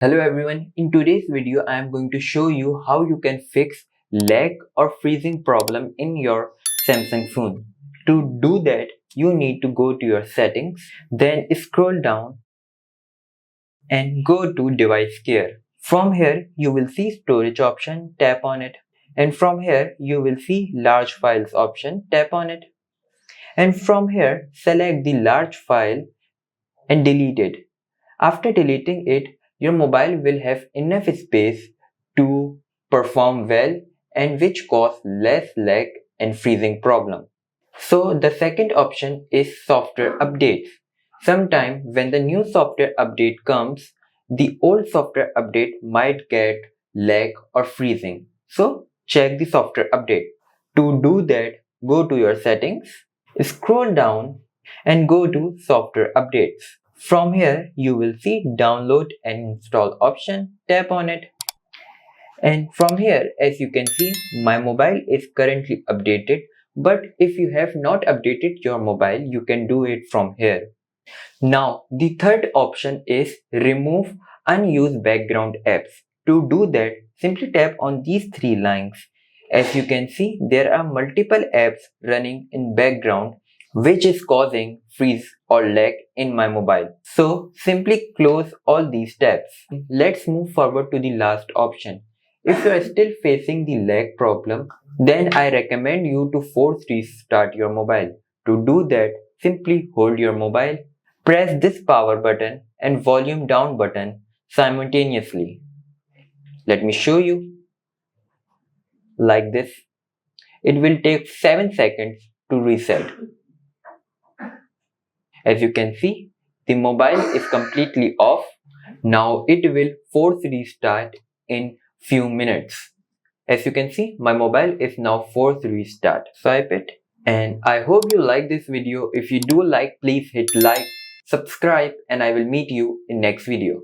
Hello everyone, in today's video I am going to show you how you can fix lag or freezing problem in your Samsung phone. To do that, you need to go to your settings, then scroll down and go to device care. From here you will see storage option, tap on it. And from here you will see large files option, tap on it. And from here select the large file and delete it. After deleting it, your mobile will have enough space to perform well and which cause less lag and freezing problem. So the second option is software updates. Sometime when the new software update comes, the old software update might get lag or freezing. So check the software update. To do that, go to your settings, scroll down and go to software updates. From here, you will see download and install option, tap on it. And from here, as you can see, my mobile is currently updated. But if you have not updated your mobile, you can do it from here. Now, the third option is remove unused background apps. To do that, simply tap on these three lines. As you can see, there are multiple apps running in background which is causing freeze or lag in my mobile. So simply close all these tabs. Let's move forward to the last option. If you are still facing the lag problem, then I recommend you to force restart your mobile. To do that, simply hold your mobile, press this power button and volume down button simultaneously. Let me show you. Like this. It will take 7 seconds to reset. As you can see, the mobile is completely off. Now it will force restart in few minutes. As you can see, my mobile is now forced restart. Swipe it. And I hope you like this video. If you do like, please hit like, subscribe, and I will meet you in next video.